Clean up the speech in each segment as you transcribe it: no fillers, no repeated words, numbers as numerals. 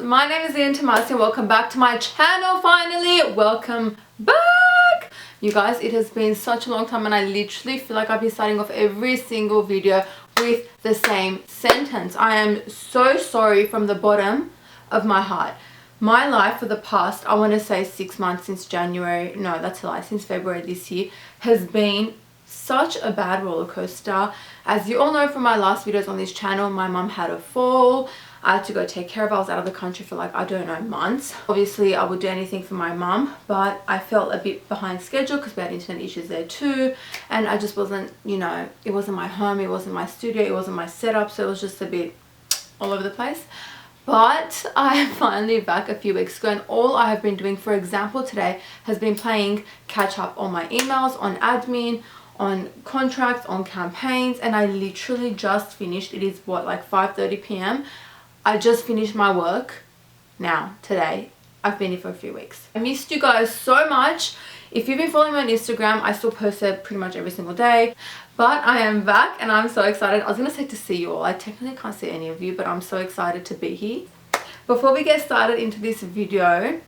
my name is Lilian Tahmasian. Welcome back to my channel. Finally, welcome back. You guys, it has been such a long time and I literally feel like I've been starting off every single video with the same sentence. I am so sorry from the bottom of my heart. My life for the past, I want to say 6 months since January, no that's a lie, since February this year, has been such a bad roller coaster. As you all know from my last videos on this channel, my mum had a fall. I had to go take care of her. I was out of the country for like, I don't know, months. Obviously, I would do anything for my mum, but I felt a bit behind schedule because we had internet issues there too. And I just wasn't, you know, it wasn't my home, it wasn't my studio, it wasn't my setup. So it was just a bit all over the place. But I am finally back a few weeks ago and all I have been doing, for example, today has been playing catch up on my emails, on admin, on contracts, on campaigns, and I literally just finished. It is what, like 5:30 p.m. I just finished my work now, today. I've been here for a few weeks. I missed you guys so much. If you've been following me on Instagram, I still post it pretty much every single day. But I am back and I'm so excited. I was going to say to see you all. I technically can't see any of you, but I'm so excited to be here. Before we get started into this video,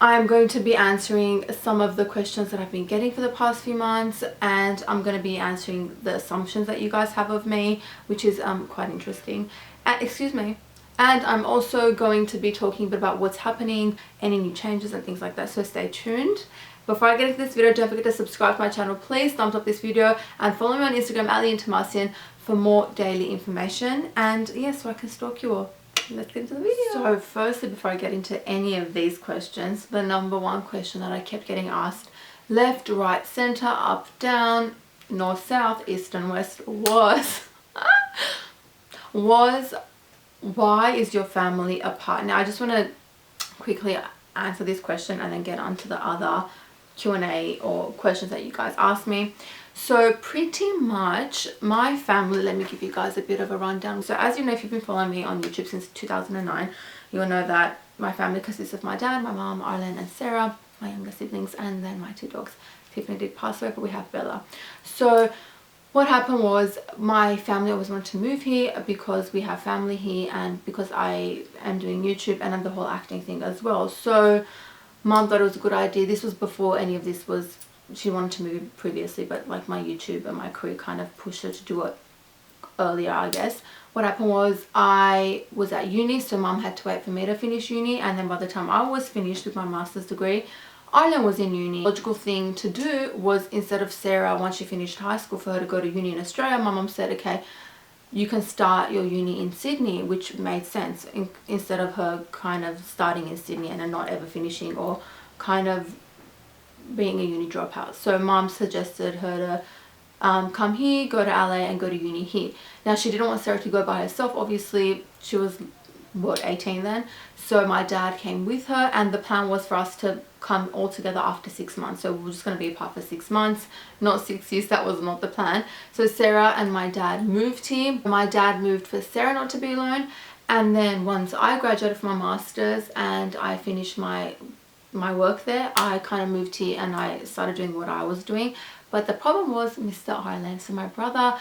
I'm going to be answering some of the questions that I've been getting for the past few months, and I'm going to be answering the assumptions that you guys have of me, which is quite interesting. Excuse me. And I'm also going to be talking a bit about what's happening, any new changes and things like that, so stay tuned. Before I get into this video, don't forget to subscribe to my channel. Please thumbs up this video and follow me on Instagram at Lilian Tahmasian for more daily information, and yeah, so I can stalk you all. Let's get into the video. So firstly, before I get into any of these questions, the number one question that I kept getting asked left, right, center, up, down, north, south, east and west was why is your family apart? Now I just want to quickly answer this question and then get on to the other Q&A or questions that you guys asked me. So pretty much my family, let me give you guys a bit of a rundown. So as you know, if you've been following me on YouTube since 2009, you'll know that my family consists of my dad, my mom, Arlen and Sarah, my younger siblings, and then my 2 dogs. Tiffany did pass away, but we have Bella. So what happened was my family always wanted to move here because we have family here and because I am doing YouTube and the whole acting thing as well. So mom thought it was a good idea. This was before any of this was, she wanted to move previously, but like my YouTube and my career kind of pushed her to do it earlier, I guess. What happened was I was at uni, so mom had to wait for me to finish uni, and then by the time I was finished with my master's degree, Arlen was in uni. The logical thing to do was, instead of Sarah, once she finished high school, for her to go to uni in Australia, my mom said, okay, you can start your uni in Sydney, which made sense, instead of her kind of starting in Sydney and then not ever finishing, or kind of being a uni dropout. So mom suggested her to come here, go to LA and go to uni here. Now she didn't want Sarah to go by herself, obviously. She was what, 18 then, so my dad came with her, and the plan was for us to come all together after 6 months. So we're just going to be apart for 6 months, not 6 years. That was not the plan. So Sarah and my dad moved here. My dad moved for Sarah not to be alone, and then once I graduated from my master's and I finished my work there, I kind of moved here and I started doing what I was doing. But the problem was Mr. Ireland. So my brother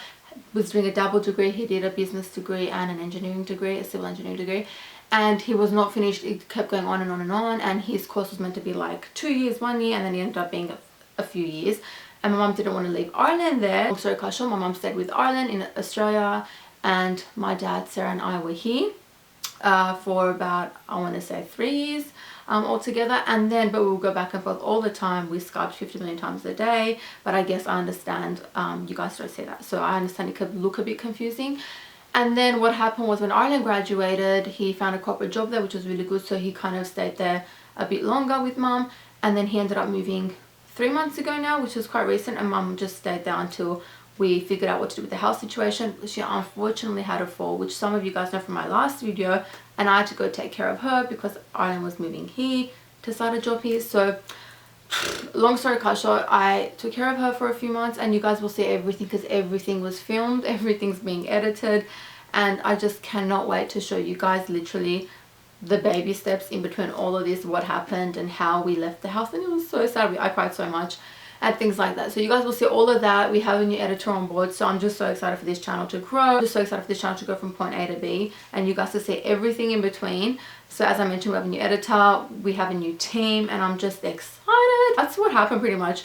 was doing a double degree. He did a business degree and an engineering degree, a civil engineering degree, and he was not finished. It kept going on and on and on, and his course was meant to be like 2 years, 1 year, and then it ended up being a few years. And my mum didn't want to leave Ireland there. Also, my mum stayed with Ireland in Australia, and my dad, Sarah and I were here for about, I want to say 3 years altogether. And then, but we'll go back and forth all the time. We Skyped 50 million times a day, but I guess I understand you guys don't say that, so I understand it could look a bit confusing. And then what happened was when Arlen graduated, he found a corporate job there, which was really good, so he kind of stayed there a bit longer with mum, and then he ended up moving 3 months ago now, which was quite recent, and mum just stayed there until we figured out what to do with the health situation. She unfortunately had a fall, which some of you guys know from my last video, and I had to go take care of her because Arlen was moving here to start a job here. So long story cut short, I took care of her for a few months, and you guys will see everything because everything was filmed, everything's being edited, and I just cannot wait to show you guys literally the baby steps in between all of this, what happened and how we left the house. And it was so sad. I cried so much. and things like that. So you guys will see all of that. We have a new editor on board, so I'm just so excited for this channel to grow. Just so excited for this channel to go from point A to B, and you guys to see everything in between. So as I mentioned, we have a new editor, we have a new team, and I'm just excited. That's what happened pretty much.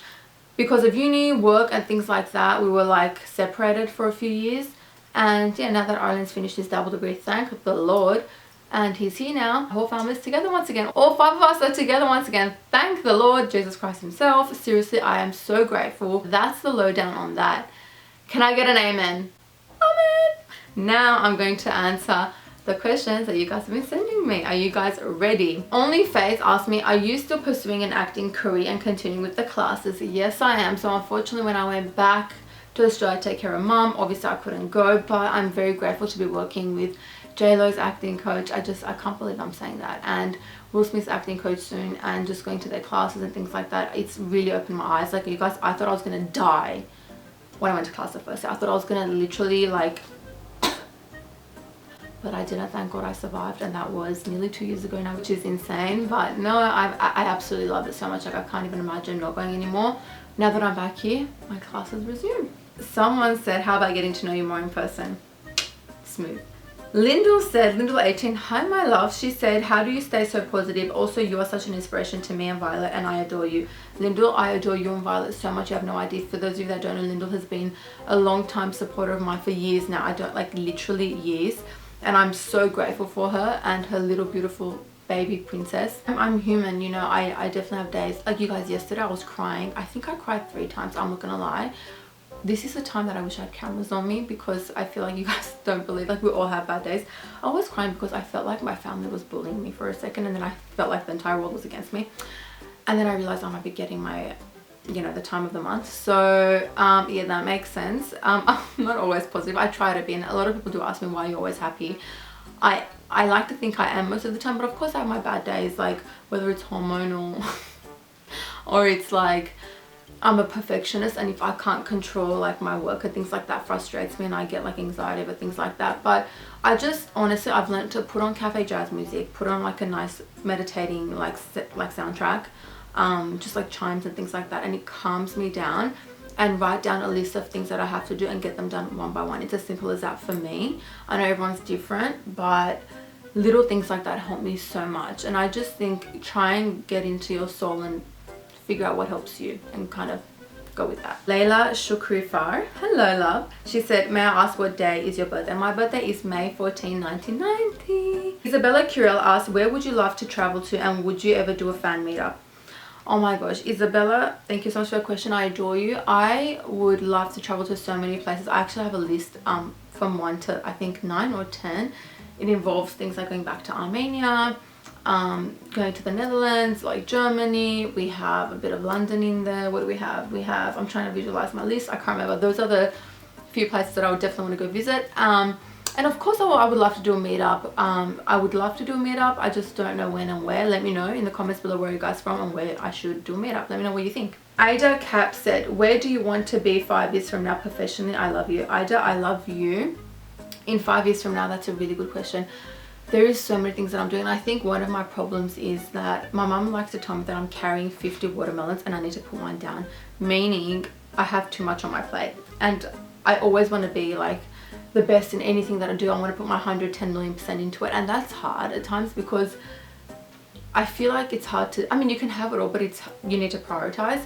Because of uni, work, and things like that, we were like separated for a few years. And yeah, now that Arlen's finished his double degree, thank the Lord, and he's here now. The whole family's together once again. All 5 of us are together once again. Thank the Lord, Jesus Christ himself. Seriously, I am so grateful. That's the lowdown on that. Can I get an amen? Amen. Now I'm going to answer the questions that you guys have been sending me. Are you guys ready? Only Faith asked me, are you still pursuing an acting career and continuing with the classes? Yes, I am. So unfortunately, when I went back to Australia to take care of mum, obviously I couldn't go, but I'm very grateful to be working with J-Lo's acting coach. I can't believe I'm saying that. And Will Smith's acting coach soon, and just going to their classes and things like that. It's really opened my eyes. Like, you guys, I thought I was gonna die when I went to class the first day. I thought I was gonna literally like, but I didn't. Thank God I survived, and that was nearly 2 years ago now, which is insane. But no, I absolutely love it so much. Like, I can't even imagine not going anymore. Now that I'm back here, my classes resume. Someone said, how about getting to know you more in person? Smooth. Lyndall said, Lyndall18, hi my love. She said, how do you stay so positive? Also, you are such an inspiration to me and Violet, and I adore you. Lyndall, I adore you and Violet so much, you have no idea. For those of you that don't know, Lyndall has been a long time supporter of mine for years now. I don't, like, literally years. And I'm so grateful for her and her little beautiful baby princess. I'm human, you know. I definitely have days. Like, you guys, yesterday I was crying. I think I cried 3 times, I'm not gonna lie. This is the time that I wish I had cameras on me, because I feel like you guys don't believe, like, we all have bad days. I was crying because I felt like my family was bullying me for a second, and then I felt like the entire world was against me. And then I realized I might be getting my, you know, the time of the month. So yeah, that makes sense. I'm not always positive. I try to be, and a lot of people do ask me, why are you always happy? I like to think I am most of the time, but of course I have my bad days, like whether it's hormonal or it's like I'm a perfectionist, and if I can't control like my work and things like that, frustrates me, and I get like anxiety over things like that. But I just, honestly, I've learned to put on cafe jazz music, put on like a nice meditating like soundtrack, just like chimes and things like that, and it calms me down, and write down a list of things that I have to do and get them done one by one. It's as simple as that for me. I know everyone's different, but little things like that help me so much. And I just think, try and get into your soul and figure out what helps you and kind of go with that. Layla Shukrifar, hello love. She said, may I ask what day is your birthday? My birthday is May 14, 1990. Isabella Curell asked, where would you love to travel to, and would you ever do a fan meetup? Oh my gosh, Isabella, thank you so much for your question. I adore you. I would love to travel to so many places. I actually have a list from 1 to I think 9 or 10. It involves things like going back to Armenia, going to the Netherlands, like Germany. We have a bit of London in there. What do we have? We have, I'm trying to visualize my list, I can't remember. Those are the few places that I would definitely want to go visit. And of course I would love to do a meetup. I would love to do a meetup. I just don't know when and where. Let me know in the comments below where you guys from and where I should do a meetup. Let me know what you think. Ida Cap said, where do you want to be 5 years from now professionally? I love you. Ida, I love you. In 5 years from now, that's a really good question. There is so many things that I'm doing. I think one of my problems is that my mum likes to tell me that I'm carrying 50 watermelons and I need to put one down, meaning I have too much on my plate. And I always want to be like the best in anything that I do. I want to put my 110 million% into it, and that's hard at times because I feel like it's hard to, I mean, you can have it all, but you need to prioritize.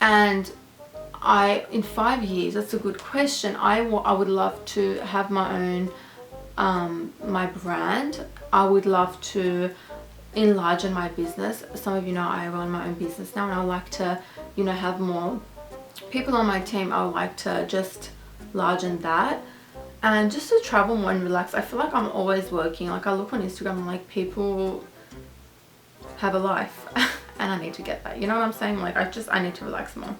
And in 5 years, that's a good question. I would love to have my own my brand. I would love to enlarge in my business. Some of you know I run my own business now, and I would like to, you know, have more people on my team. I would like to just largen that, and just to travel more and relax. I feel like I'm always working. Like, I look on Instagram and like people have a life and I need to get that, you know what I'm saying? Like, I need to relax more.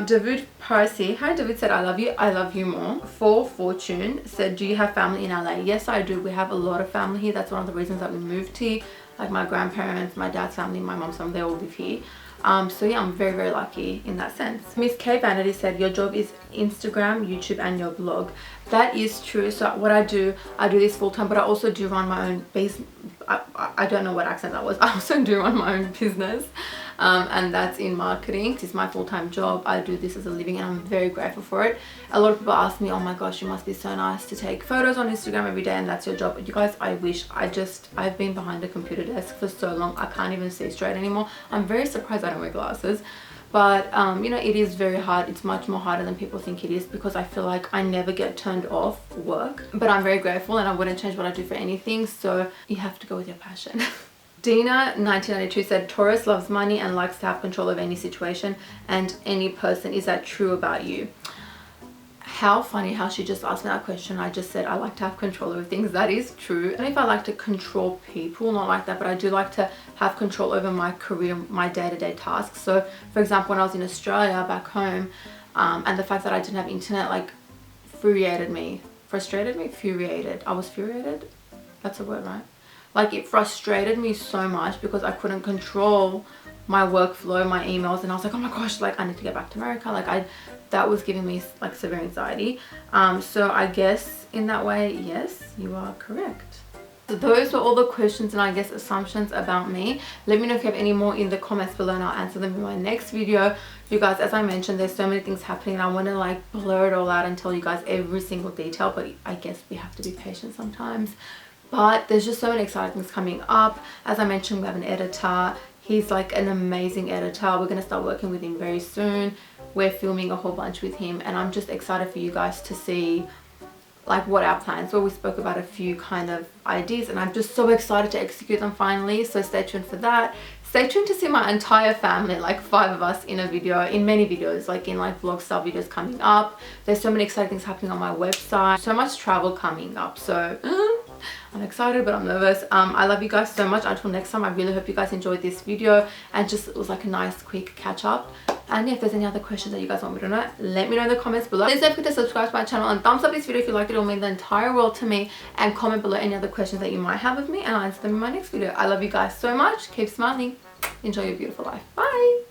David Parsi, hi David, said I love you more. For Fortune said, do you have family in LA? Yes, I do. We have a lot of family here. That's one of the reasons that we moved here. Like my grandparents, my dad's family, my mom's family, they all live here. So yeah, I'm very, very lucky in that sense. Miss K Vanity said, your job is Instagram, YouTube, and your blog. That is true. So what I do this full time, but I also do run my own I don't know what accent that was. I also do run my own business, and that's in marketing. It's my full-time job. I do this as a living and I'm very grateful for it. A lot of people ask me, oh my gosh, you must be so nice to take photos on Instagram every day and that's your job. But you guys, I wish. I've been behind a computer desk for so long, I can't even see straight anymore. I'm very surprised I don't wear glasses. But you know, it is very hard. It's much more harder than people think it is, because I feel like I never get turned off work. But I'm very grateful and I wouldn't change what I do for anything. So you have to go with your passion. Dina 1992 said, Taurus loves money and likes to have control of any situation and any person. Is that true about you? How funny how she just asked me that question. I just said I like to have control over things. That is true. I don't know if I like to control people, not like that, but I do like to have control over my career, my day-to-day tasks. So for example, when I was in Australia back home, and the fact that I didn't have internet, like, frustrated me. I was furiated. That's a word, right? Like, it frustrated me so much because I couldn't control my workflow, my emails, and I was like, oh my gosh, like, I need to get back to America. Like, that was giving me like severe anxiety. So I guess in that way, yes, you are correct. So those were all the questions and I guess assumptions about me. Let me know if you have any more in the comments below and I'll answer them in my next video. You guys, as I mentioned, there's so many things happening and I want to like blur it all out and tell you guys every single detail, but I guess we have to be patient sometimes. But there's just so many exciting things coming up. As I mentioned, we have an editor. He's like an amazing editor. We're going to start working with him very soon. We're filming a whole bunch with him and I'm just excited for you guys to see like what our plans were. We spoke about a few kind of ideas and I'm just so excited to execute them finally. So stay tuned for that. Stay tuned to see my entire family, like 5 of us in a video, in many videos, like in like vlog style videos coming up. There's so many exciting things happening on my website. So much travel coming up. So I'm excited, but I'm nervous. I love you guys so much. Until next time, I really hope you guys enjoyed this video and just it was like a nice quick catch up. And yeah, if there's any other questions that you guys want me to know, let me know in the comments below. Please don't forget to subscribe to my channel and thumbs up this video if you liked it. It will mean the entire world to me. And comment below any other questions that you might have with me and I'll answer them in my next video. I love you guys so much. Keep smiling. Enjoy your beautiful life. Bye.